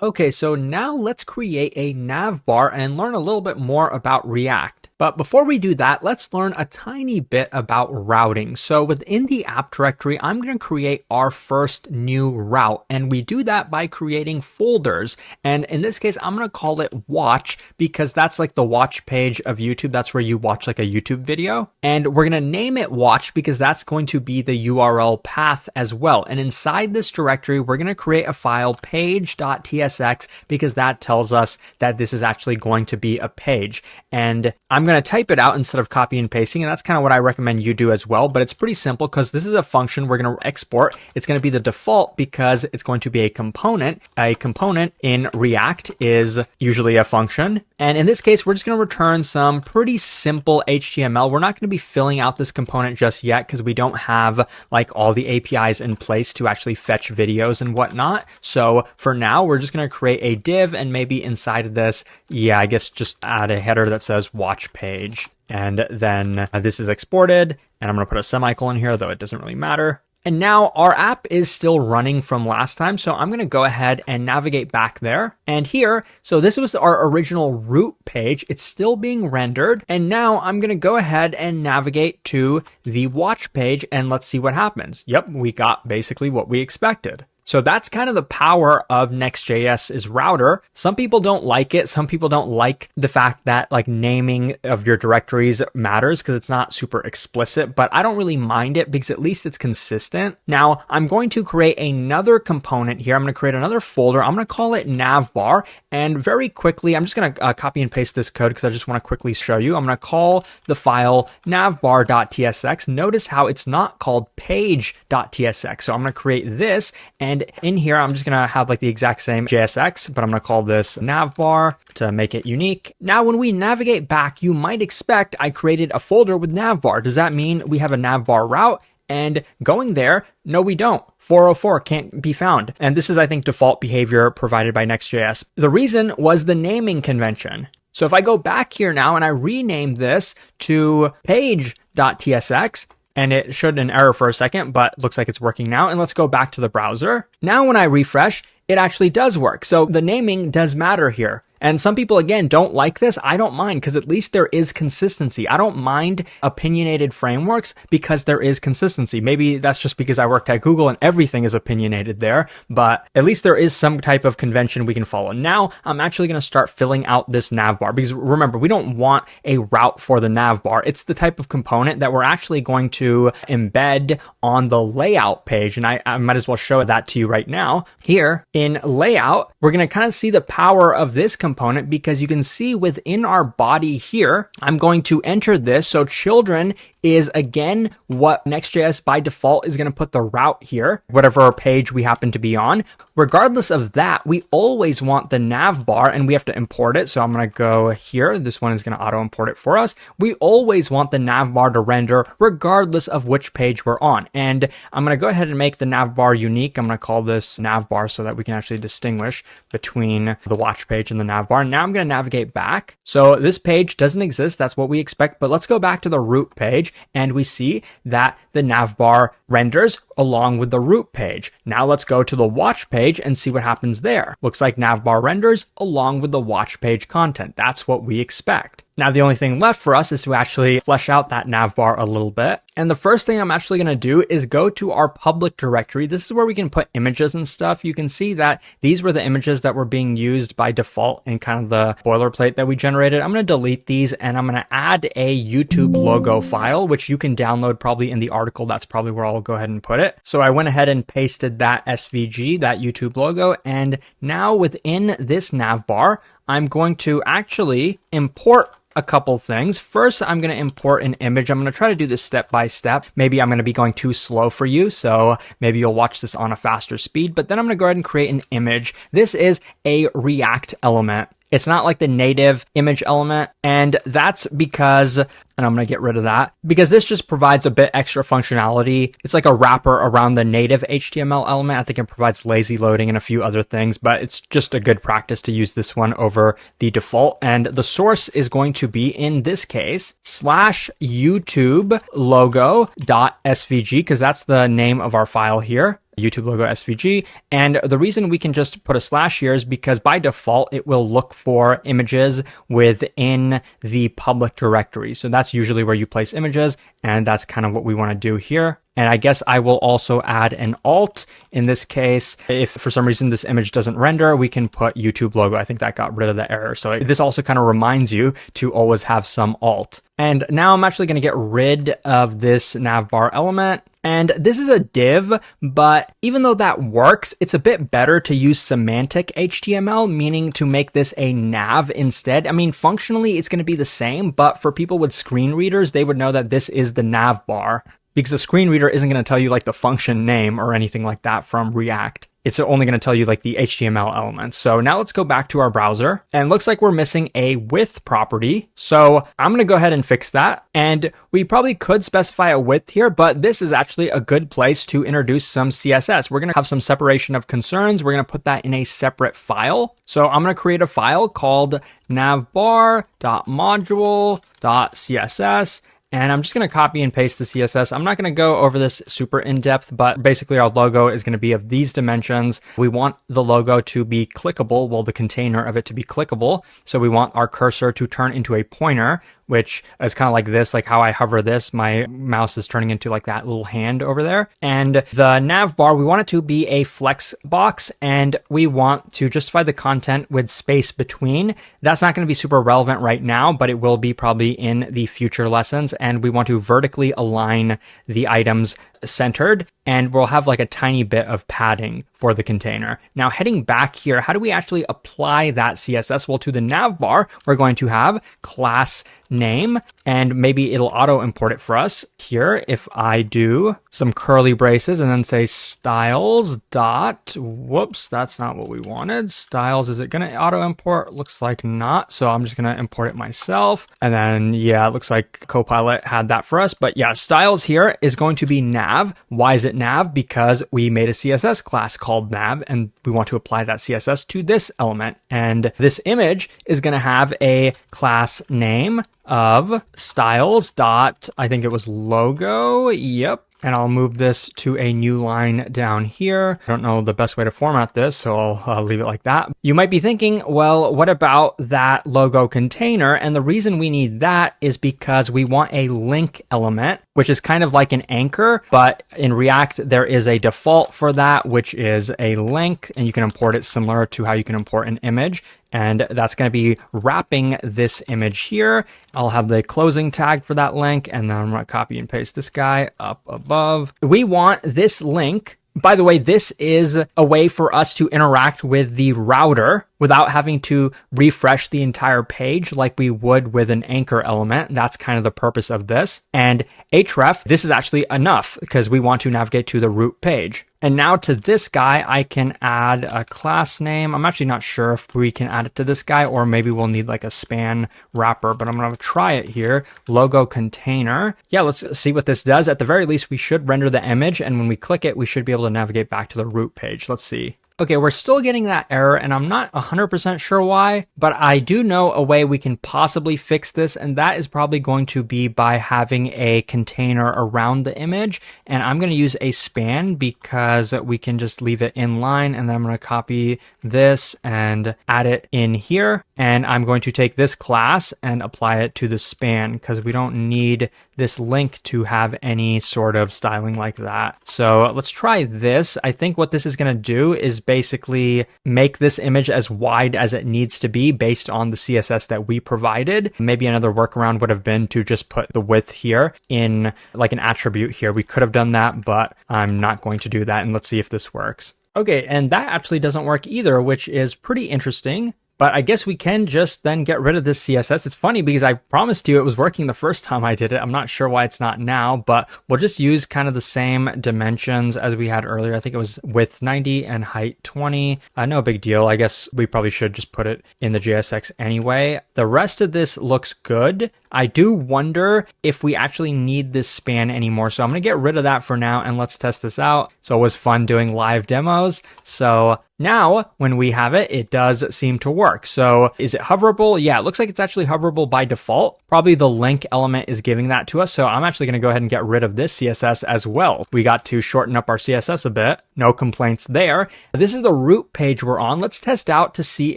Okay, so now let's create a navbar and learn a little bit more about React. But before we do that, let's learn a tiny bit about routing. So within the app directory, I'm going to create our first new route. And we do that by creating folders. And in this case, I'm going to call it watch because that's like the watch page of YouTube. That's where you watch like a YouTube video. And we're going to name it watch because that's going to be the URL path as well. And inside this directory, we're going to create a file page.tsx because that tells us that this is actually going to be a page. And I'm going to type it out instead of copy and pasting, and that's kind of what I recommend you do as well. But it's pretty simple because this is a function we're going to export. It's going to be the default because it's going to be a component. A component in React is usually a function. And in this case, we're just going to return some pretty simple HTML. We're not going to be filling out this component just yet because we don't have like all the APIs in place to actually fetch videos and whatnot. So for now, we're just going to create a div and maybe inside of this, I guess just add a header that says watch page. And then this is exported and I'm going to put a semicolon here, though it doesn't really matter. And now our app is still running from last time. So I'm going to go ahead and navigate back there. And here, so this was our original root page. It's still being rendered. And now I'm going to go ahead and navigate to the watch page and let's see what happens. Yep, we got basically what we expected. So that's kind of the power of Next.js's router. Some people don't like it. Some people don't like the fact that like naming of your directories matters because it's not super explicit, but I don't really mind it because at least it's consistent. Now I'm going to create another component here. I'm going to create another folder. I'm going to call it navbar. And very quickly, I'm just going to copy and paste this code because I just want to quickly show you. I'm going to call the file navbar.tsx. Notice how it's not called page.tsx. So I'm going to create this, and in here, I'm just going to have like the exact same JSX, but I'm going to call this navbar to make it unique. Now, when we navigate back, you might expect I created a folder with navbar. Does that mean we have a navbar route? And going there, no, we don't. 404 can't be found. And this is, I think, default behavior provided by Next.js. The reason was the naming convention. So if I go back here now and I rename this to page.tsx, and it showed an error for a second, but looks like it's working now. And let's go back to the browser. Now, when I refresh, it actually does work. So the naming does matter here. And some people, again, don't like this. I don't mind because at least there is consistency. I don't mind opinionated frameworks because there is consistency. Maybe that's just because I worked at Google and everything is opinionated there, but at least there is some type of convention we can follow. Now, I'm actually going to start filling out this navbar because remember, we don't want a route for the navbar. It's the type of component that we're actually going to embed on the layout page. And I might as well show that to you right now. Here in layout, we're going to kind of see the power of this component because you can see within our body here, I'm going to enter this. So children is again what Next.js by default is going to put the route here, whatever page we happen to be on. Regardless of that, we always want the navbar and we have to import it. So I'm going to go here. This one is going to auto import it for us. We always want the navbar to render regardless of which page we're on. And I'm going to go ahead and make the navbar unique. I'm going to call this navbar so that we can actually distinguish between the watch page and the navbar. Now I'm going to navigate back. So this page doesn't exist. That's what we expect. But let's go back to the root page and we see that the navbar renders along with the root page. Now let's go to the watch page and see what happens there. Looks like navbar renders along with the watch page content. That's what we expect. Now, the only thing left for us is to actually flesh out that navbar a little bit. And the first thing I'm actually going to do is go to our public directory. This is where we can put images and stuff. You can see that these were the images that were being used by default in kind of the boilerplate that we generated. I'm going to delete these and I'm going to add a YouTube logo file, which you can download probably in the article. That's probably where I'll go ahead and put it. So I went ahead and pasted that SVG, that YouTube logo. And now within this navbar, I'm going to actually import a couple things. First, I'm going to import an image. I'm going to try to do this step by step. Maybe I'm going to be going too slow for you, so maybe you'll watch this on a faster speed, but then I'm going to go ahead and create an image. This is a React element. It's not like the native image element, and that's because, and I'm going to get rid of that, because this just provides a bit extra functionality. It's like a wrapper around the native HTML element. I think it provides lazy loading and a few other things, but it's just a good practice to use this one over the default. And the source is going to be, in this case, /YouTube logo.svg, because that's the name of our file here. YouTube logo SVG. And the reason we can just put a slash here is because by default, it will look for images within the public directory. So that's usually where you place images. And that's kind of what we want to do here. And I guess I will also add an alt. In this case, if for some reason this image doesn't render, we can put YouTube logo. I think that got rid of the error. So this also kind of reminds you to always have some alt. And now I'm actually going to get rid of this navbar element. And this is a div, but even though that works, it's a bit better to use semantic HTML, meaning to make this a nav instead. I mean, functionally, it's going to be the same, but for people with screen readers, they would know that this is the navbar, because the screen reader isn't going to tell you like the function name or anything like that from React. It's only going to tell you like the HTML elements. So now let's go back to our browser, and it looks like we're missing a width property. So I'm going to go ahead and fix that. And we probably could specify a width here, but this is actually a good place to introduce some CSS. We're going to have some separation of concerns. We're going to put that in a separate file. So I'm going to create a file called navbar.module.css. And I'm just going to copy and paste the CSS. I'm not going to go over this super in depth, but basically our logo is going to be of these dimensions. We want the logo to be clickable, well, the container of it to be clickable. So we want our cursor to turn into a pointer, which is kind of like this, like how I hover this, my mouse is turning into like that little hand over there. And the nav bar, we want it to be a flex box, and we want to justify the content with space between. That's not going to be super relevant right now, but it will be probably in the future lessons. And we want to vertically align the items centered, and we'll have like a tiny bit of padding for the container. Now heading back here, how do we actually apply that CSS? Well, to the nav bar, we're going to have class name, and maybe it'll auto import it for us here. If I do some curly braces and then say styles dot, whoops, that's not what we wanted. Styles, is it going to auto import? Looks like not. So I'm just going to import it myself. And then, yeah, it looks like Copilot had that for us. But yeah, styles here is going to be nav. Why is it nav? Because we made a CSS class called nav, and we want to apply that CSS to this element. And this image is going to have a class name of styles dot, I think it was logo. Yep. And I'll move this to a new line down here. I don't know the best way to format this, so I'll leave it like that. You might be thinking, well, what about that logo container? And the reason we need that is because we want a link element, which is kind of like an anchor, but in React, there is a default for that, which is a link, and you can import it similar to how you can import an image. And that's going to be wrapping this image here. I'll have the closing tag for that link, and then I'm going to copy and paste this guy up above. We want this link. By the way, this is a way for us to interact with the router without having to refresh the entire page like we would with an anchor element. That's kind of the purpose of this. And href, this is actually enough because we want to navigate to the root page. And now to this guy, I can add a class name. I'm actually not sure if we can add it to this guy, or maybe we'll need like a span wrapper, but I'm going to try it here. Logo container. Yeah, let's see what this does. At the very least, we should render the image, and when we click it, we should be able to navigate back to the root page. Let's see. Okay, we're still getting that error, and I'm not 100% sure why, but I do know a way we can possibly fix this, and that is probably going to be by having a container around the image. And I'm going to use a span because we can just leave it in line, and then I'm going to copy this and add it in here. And I'm going to take this class and apply it to the span because we don't need this link to have any sort of styling like that. So let's try this. I think what this is going to do is basically make this image as wide as it needs to be based on the CSS that we provided. Maybe another workaround would have been to just put the width here in like an attribute here. We could have done that, but I'm not going to do that. And let's see if this works. Okay, and that actually doesn't work either, which is pretty interesting. But I guess we can just then get rid of this CSS. It's funny because I promised you it was working the first time I did it. I'm not sure why it's not now, but we'll just use kind of the same dimensions as we had earlier. I think it was width 90 and height 20. No big deal. I guess we probably should just put it in the JSX anyway. The rest of this looks good. I do wonder if we actually need this span anymore. So I'm going to get rid of that for now and let's test this out. It's always fun doing live demos. So now when we have it, it does seem to work. So is it hoverable? Yeah, it looks like it's actually hoverable by default. Probably the link element is giving that to us. So I'm actually going to go ahead and get rid of this CSS as well. We got to shorten up our CSS a bit. No complaints there. This is the root page we're on. Let's test out to see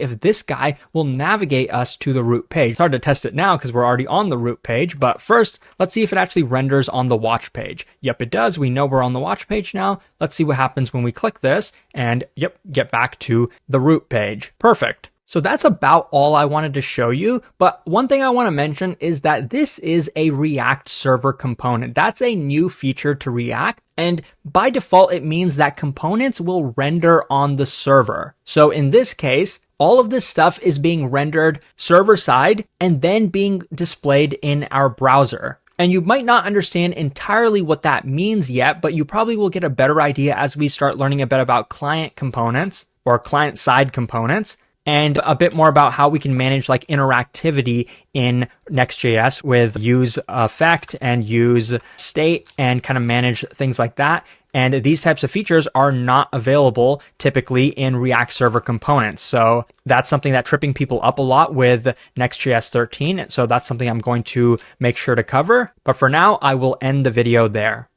if this guy will navigate us to the root page. It's hard to test it now because we're already on the root page, but first let's see if it actually renders on the watch page. Yep, it does. We know we're on the watch page now. Let's see what happens when we click this and yep, get back to the root page. Perfect. So that's about all I wanted to show you. But one thing I want to mention is that this is a React server component. That's a new feature to React. And by default, it means that components will render on the server. So in this case, all of this stuff is being rendered server side and then being displayed in our browser. And you might not understand entirely what that means yet, but you probably will get a better idea as we start learning a bit about client components or client side components, and a bit more about how we can manage like interactivity in Next.js with use effect and use state and kind of manage things like that. And these types of features are not available typically in React Server components. So that's something that's tripping people up a lot with Next.js 13. So that's something I'm going to make sure to cover. But for now, I will end the video there.